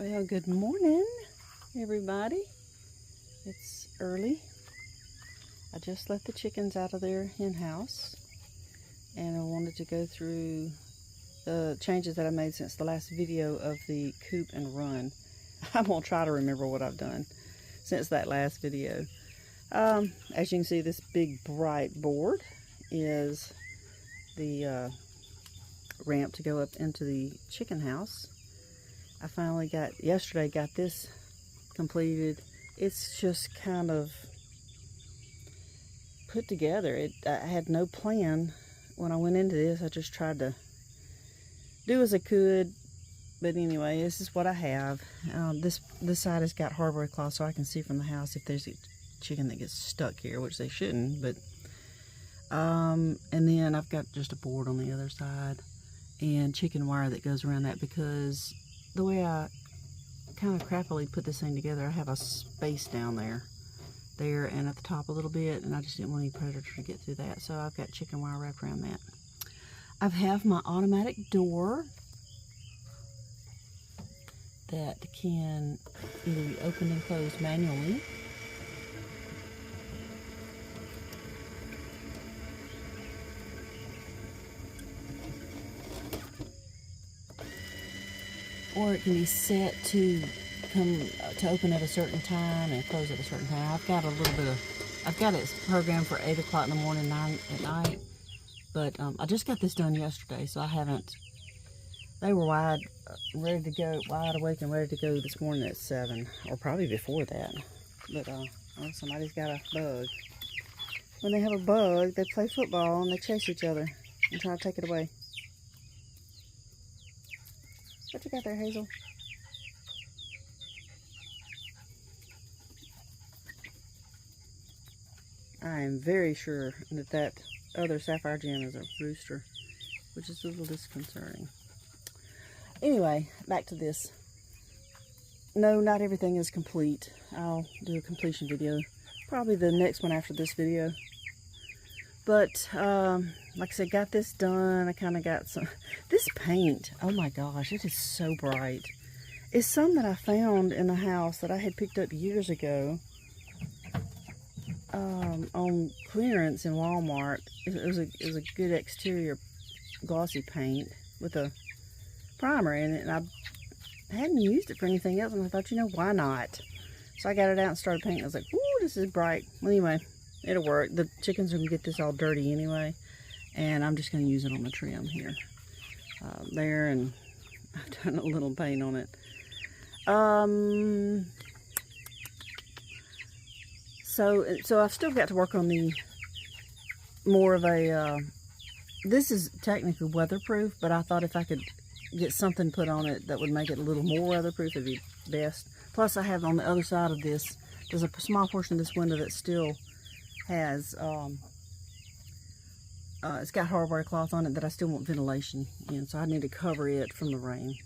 Well, good morning, everybody. It's early. I just let the chickens out of their hen house, and I wanted to go through the changes that I made since the last video of the coop and run. I'm going to try to remember what I've done since that last video. As you can see, this big bright board is the ramp to go up into the chicken house. I finally yesterday got this completed. It's just kind of put together. I had no plan when I went into this. I just tried to do as I could. But anyway, this is what I have. This side has got hardware cloth so I can see from the house if there's a chicken that gets stuck here, which they shouldn't. But and then I've got just a board on the other side and chicken wire that goes around that, because the way I kind of crappily put this thing together, I have a space down there and at the top a little bit, and I just didn't want any predator to get through that, so I've got chicken wire wrapped around that. I have my automatic door that can either be opened and closed manually, or it can be set to open at a certain time and close at a certain time. I've got it programmed for 8 o'clock in the morning, 9 at night. But I just got this done yesterday, so I haven't. They were wide awake and ready to go this morning at 7, or probably before that. But well, somebody's got a bug. When they have a bug, they play football and they chase each other and try to take it away. What you got there, Hazel? I am very sure that other sapphire gem is a rooster, which is a little disconcerting. Anyway, back to this. No, not everything is complete. I'll do a completion video, probably the next one after this video. But like I said, got this done. I kind of got some. This paint, oh my gosh, it is so bright. It's some that I found in the house that I had picked up years ago on clearance in Walmart. It was a good exterior glossy paint with a primer in it, and I hadn't used it for anything else, and I thought, why not? So I got it out and started painting. I was like, ooh, this is bright. Well, anyway, it'll work. The chickens are going to get this all dirty anyway, and I'm just going to use it on the trim here. There, and I've done a little paint on it. So I've still got to work on the more of a, this is technically weatherproof, but I thought if I could get something put on it that would make it a little more weatherproof, it'd be best. Plus I have on the other side of this, there's a small portion of this window that still has, it's got hardware cloth on it that I still want ventilation in, so I need to cover it from the rain.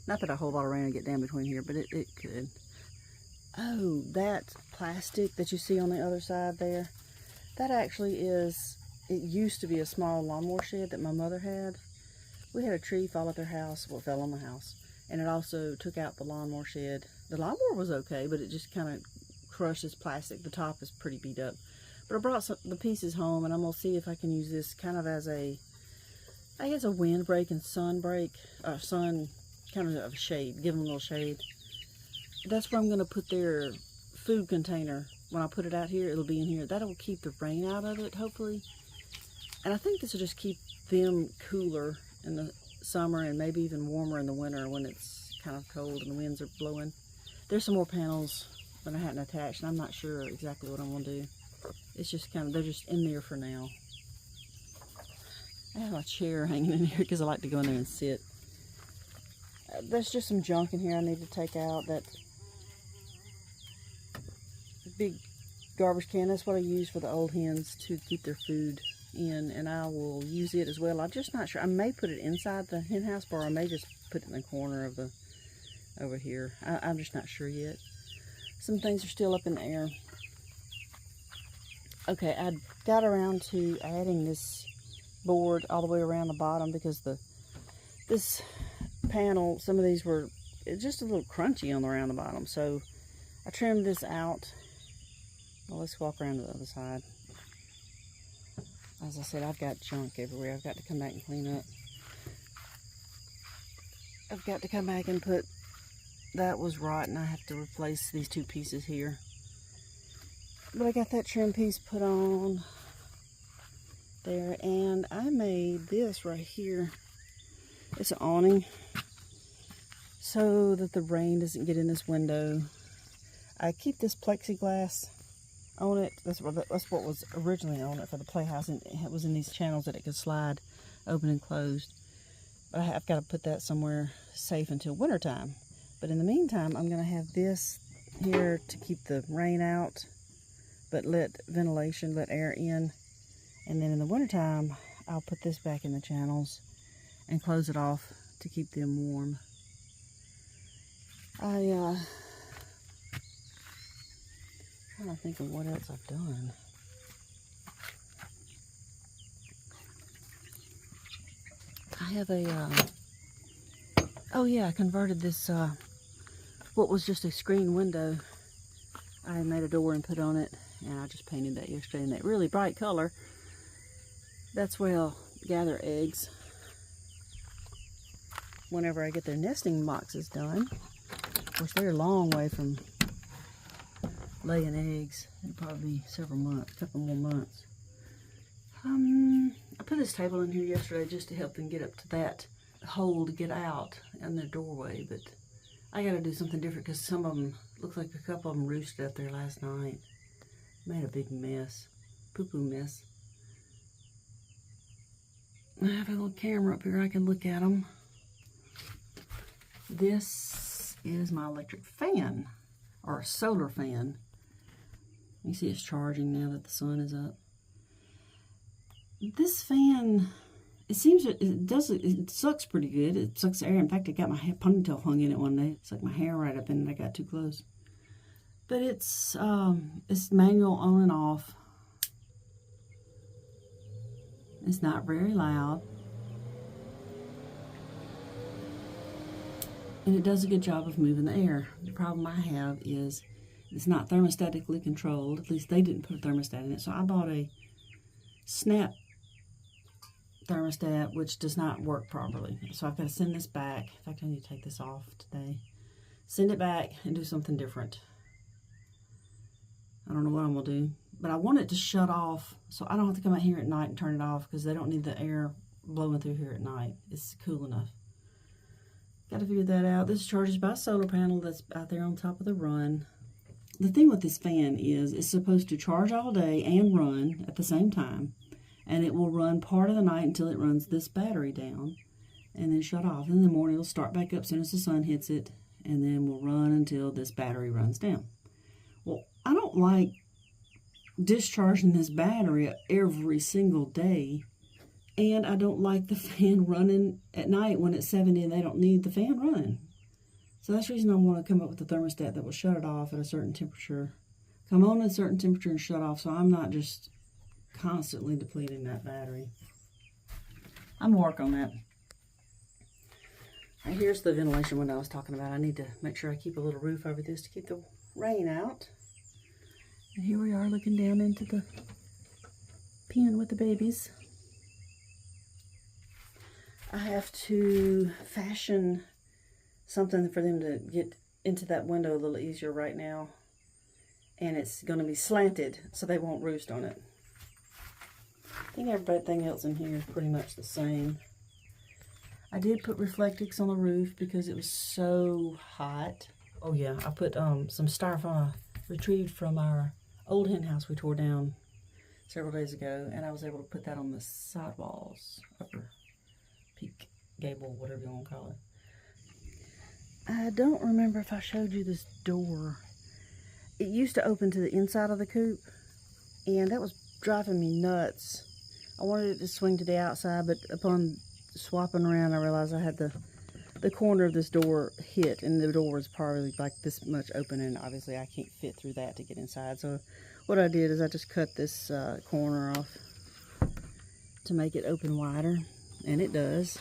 Not that a whole lot of rain will get down between here, but it could. Oh, that plastic that you see on the other side there, that actually is, it used to be a small lawnmower shed that my mother had. We had a tree fall at their house, well, it fell on the house, and it also took out the lawnmower shed. The lawnmower was okay, but it just kind of crushed this plastic. The top is pretty beat up. But I brought the pieces home, and I'm going to see if I can use this kind of as a, I guess, a windbreak and sun kind of a shade, give them a little shade. That's where I'm going to put their food container. When I put it out here, it'll be in here. That'll keep the rain out of it, hopefully. And I think this will just keep them cooler in the summer and maybe even warmer in the winter when it's kind of cold and the winds are blowing. There's some more panels that I hadn't attached, and I'm not sure exactly what I'm going to do. It's just kind of, they're just in there for now. I have a chair hanging in here because I like to go in there and sit. There's just some junk in here I need to take out. That big garbage can, that's what I use for the old hens to keep their food in, and I will use it as well. I'm just not sure. I may put it inside the hen house, or I may just put it in the corner of the, over here. I'm just not sure yet. Some things are still up in the air. Okay, I got around to adding this board all the way around the bottom because this panel, some of these were it's just a little crunchy on around the bottom. So I trimmed this out. Well, let's walk around to the other side. As I said, I've got junk everywhere. I've got to come back and clean up. I've got to come back and put, that was rotten. I have to replace these two pieces here. But I got that trim piece put on there, and I made this right here. It's an awning so that the rain doesn't get in this window. I keep this plexiglass on it. That's what was originally on it for the playhouse, and it was in these channels that it could slide open and closed. But I've got to put that somewhere safe until winter time. But in the meantime, I'm going to have this here to keep the rain out, but let ventilation, let air in. And then in the wintertime, I'll put this back in the channels and close it off to keep them warm. I'm trying to think of what else I've done. I have a, oh yeah, I converted this, what was just a screen window. I made a door and put on it, and I just painted that yesterday in that really bright color. That's where I'll gather eggs whenever I get their nesting boxes done. Of course, they're a long way from laying eggs. It'll probably be several months, a couple more months. I put this table in here yesterday just to help them get up to that hole to get out in their doorway, but I gotta do something different because some of them, looks like a couple of them roosted up there last night. Made a big mess, poo-poo mess. I have a little camera up here I can look at them. This is my electric fan, or a solar fan. You see it's charging now that the sun is up. This fan, it seems it sucks pretty good. It sucks air. In fact, it got my ponytail hung in it one day. It's like my hair right up in it. I got too close. But it's manual on and off. It's not very loud. And it does a good job of moving the air. The problem I have is it's not thermostatically controlled. At least they didn't put a thermostat in it. So I bought a snap thermostat, which does not work properly. So I've got to send this back. In fact, I need to take this off today. Send it back and do something different. I don't know what I'm going to do. But I want it to shut off so I don't have to come out here at night and turn it off because they don't need the air blowing through here at night. It's cool enough. Got to figure that out. This charges by a solar panel that's out there on top of the run. The thing with this fan is it's supposed to charge all day and run at the same time. And it will run part of the night until it runs this battery down and then shut off. And in the morning it'll start back up as soon as the sun hits it, and then we'll run until this battery runs down. Well, I don't like discharging this battery every single day, and I don't like the fan running at night when it's 70 and they don't need the fan running. So that's the reason I want to come up with a thermostat that will shut it off at a certain temperature, come on at a certain temperature and shut off, so I'm not just constantly depleting that battery. I'm gonna work on that. Right, here's the ventilation window I was talking about. I need to make sure I keep a little roof over this to keep the rain out. And here we are looking down into the pen with the babies. I have to fashion something for them to get into that window a little easier right now. And it's going to be slanted so they won't roost on it. I think everything else in here is pretty much the same. I did put Reflectix on the roof because it was so hot. Oh yeah, I put some styrofoam I retrieved from our old hen house we tore down several days ago, and I was able to put that on the side walls, upper peak, gable, whatever you want to call it. I don't remember if I showed you this door. It used to open to the inside of the coop, and that was driving me nuts. I wanted it to swing to the outside, but upon swapping around, I realized I had the corner of this door hit, and the door was probably like this much open, and obviously I can't fit through that to get inside. So what I did is I just cut this corner off to make it open wider, and it does.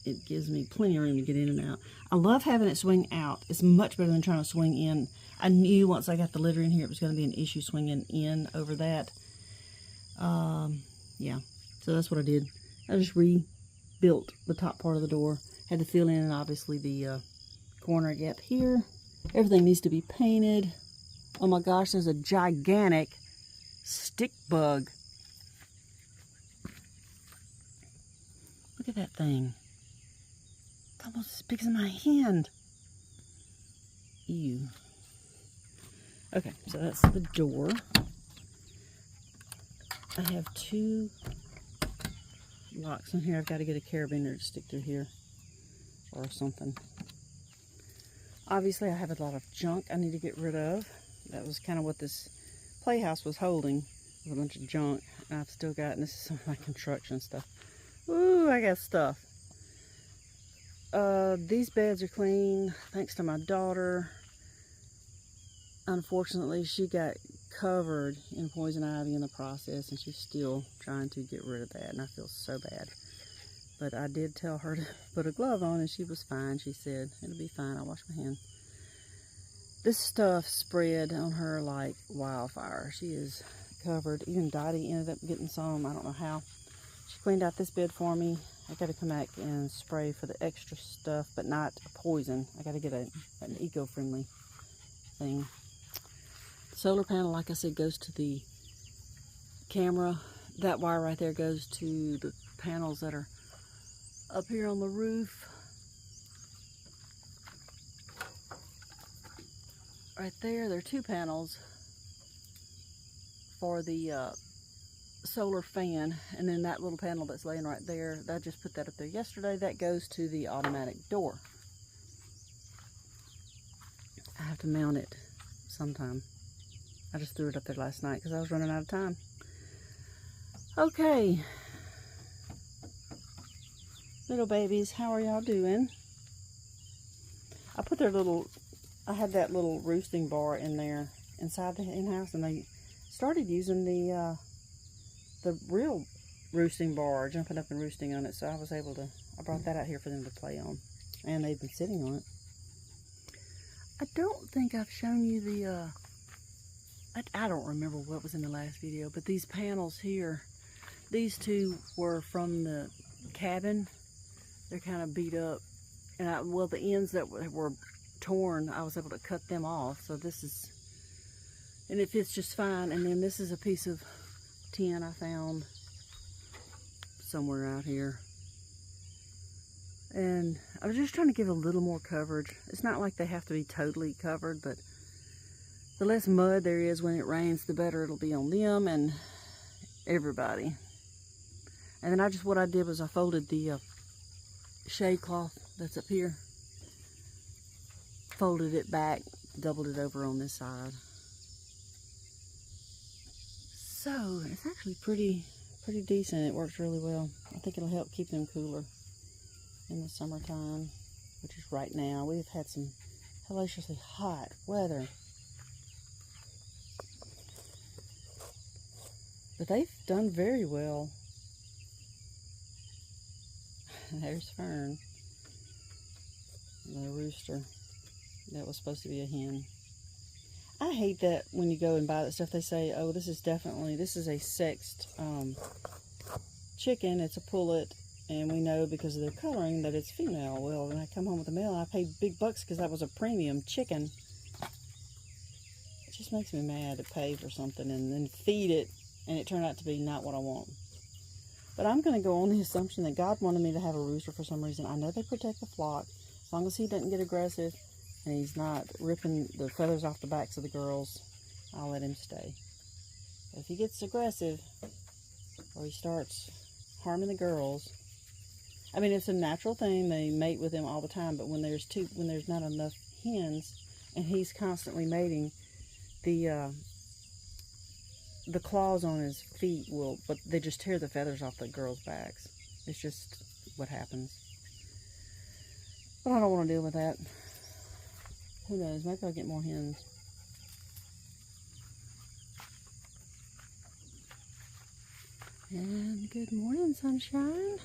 it gives me plenty of room to get in and out. I love having it swing out. It's much better than trying to swing in. I knew once I got the litter in here it was going to be an issue swinging in over that. Yeah, so that's what I did. I just rebuilt the top part of the door. Had to fill in, obviously, the corner gap here. Everything needs to be painted. Oh my gosh, there's a gigantic stick bug. Look at that thing. It's almost as big as my hand. Ew. Okay, so that's the door. I have 2 locks in here. I've got to get a carabiner to stick through here or something. Obviously, I have a lot of junk I need to get rid of. That was kind of what this playhouse was holding, was a bunch of junk. And I've still got, and this is some of my construction stuff. Ooh, I got stuff. These beds are clean thanks to my daughter. Unfortunately, she got covered in poison ivy in the process, and she's still trying to get rid of that, and I feel so bad. But I did tell her to put a glove on, and she was fine. She said, it'll be fine, I'll wash my hand. This stuff spread on her like wildfire. She is covered. Even Dottie ended up getting some. I don't know how. She cleaned out this bed for me. I got to come back and spray for the extra stuff, but not poison. I got to get an eco-friendly thing. Solar panel, like I said, goes to the camera. That wire right there goes to the panels that are up here on the roof. Right there are 2 panels for the solar fan, and then that little panel that's laying right there, I just put that up there yesterday. That goes to the automatic door. I have to mount it sometime. I just threw it up there last night because I was running out of time. Okay. Little babies, how are y'all doing? I put I had that little roosting bar in there inside the hen-house, and they started using the real roosting bar, jumping up and roosting on it, so I brought that out here for them to play on, and they've been sitting on it. I don't think I've shown you the, I don't remember what was in the last video, but these panels here, these 2 were from the cabin. They're kind of beat up, and the ends that were torn, I was able to cut them off, so this is, and it fits just fine. And then this is a piece of tin I found somewhere out here, and I was just trying to give a little more coverage. It's not like they have to be totally covered, but the less mud there is when it rains, the better it'll be on them and everybody. And then what I did was I folded the shade cloth that's up here, folded it back, doubled it over on this side. So it's actually pretty decent. It works really well. I think it'll help keep them cooler in the summertime, which is right now. We've had some hellaciously hot weather, but they've done very well. There's Fern, the rooster that was supposed to be a hen. I hate that when you go and buy that stuff, they say, oh, this is a sexed chicken, it's a pullet, and we know because of their coloring that it's female. Well, when I come home with a male, I paid big bucks because that was a premium chicken. It just makes me mad to pay for something and then feed it, and it turned out to be not what I want. But I'm going to go on the assumption that God wanted me to have a rooster for some reason. I know they protect the flock. As long as he doesn't get aggressive and he's not ripping the feathers off the backs of the girls, I'll let him stay. But if he gets aggressive or he starts harming the girls, I mean, it's a natural thing. They mate with them all the time, but when there's not enough hens and he's constantly mating, the claws on his feet but they just tear the feathers off the girls' backs. It's just what happens. But I don't want to deal with that. Who knows? Maybe I'll get more hens. And good morning, sunshine.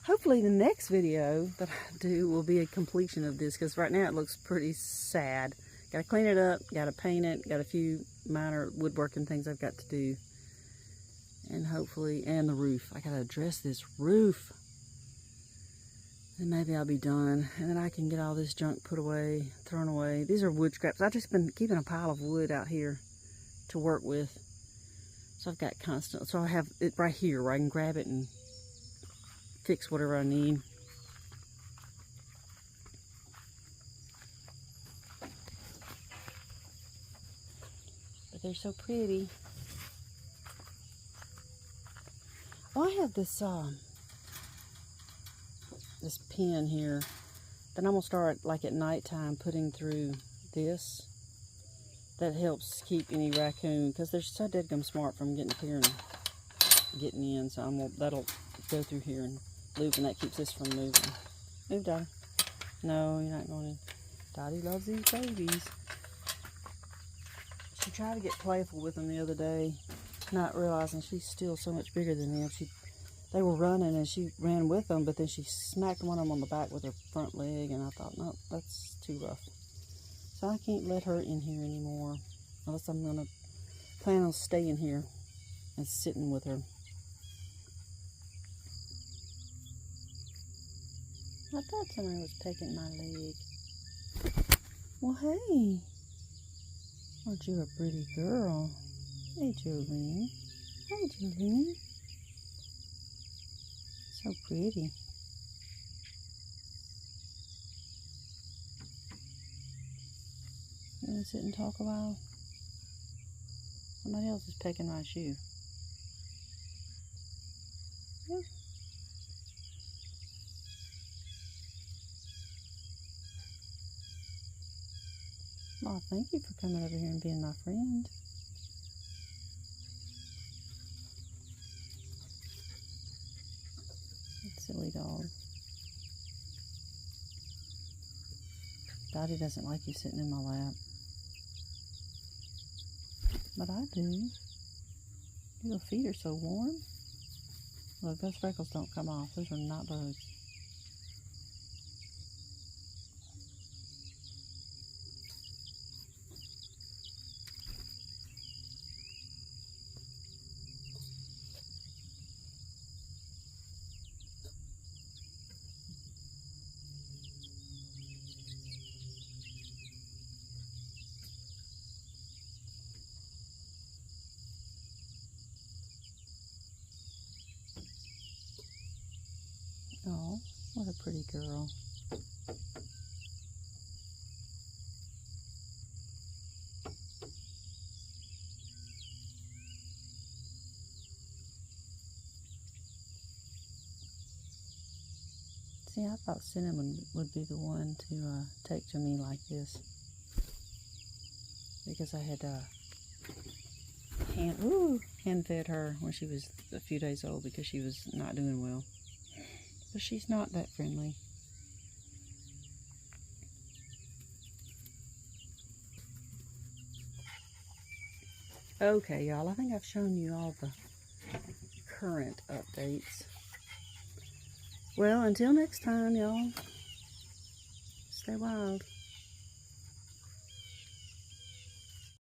hopefully the next video that I do will be a completion of this, because right now it looks pretty sad. Got to clean it up, got to paint it, got a few minor woodworking things I've got to do. And hopefully, and the roof. I got to address this roof. And maybe I'll be done. And then I can get all this junk put away, thrown away. These are wood scraps. I've just been keeping a pile of wood out here to work with. So I've got constant, so I have it right here where I can grab it and fix whatever I need. But they're so pretty. Oh, I have this this pin here that I'm gonna start like at nighttime putting through this. That helps keep any raccoon, because they're so deadgum smart from getting up here and getting in. So that'll go through here and loop, and that keeps this from moving. Move, Dottie. No, you're not going in. Dottie loves these babies. She tried to get playful with them the other day, not realizing she's still so much bigger than them. They were running and she ran with them, but then she smacked one of them on the back with her front leg, and I thought, no, that's too rough. So I can't let her in here anymore, unless I'm going to plan on staying here and sitting with her. I thought somebody was pecking my leg. Well, hey. Aren't you a pretty girl? Hey, Jolene. Hey, Jolene. So pretty. You want to sit and talk a while? Somebody else is pecking my shoe. Yeah. Well, thank you for coming over here and being my friend. That silly dog. Dottie doesn't like you sitting in my lap. But I do. Your feet are so warm. Look, those freckles don't come off. Those are not bugs. Oh, what a pretty girl. See, I thought Cinnamon would be the one to take to me like this, because I had hand fed her when she was a few days old, because she was not doing well. But she's not that friendly. Okay, y'all, I think I've shown you all the current updates. Well, until next time, y'all, stay wild.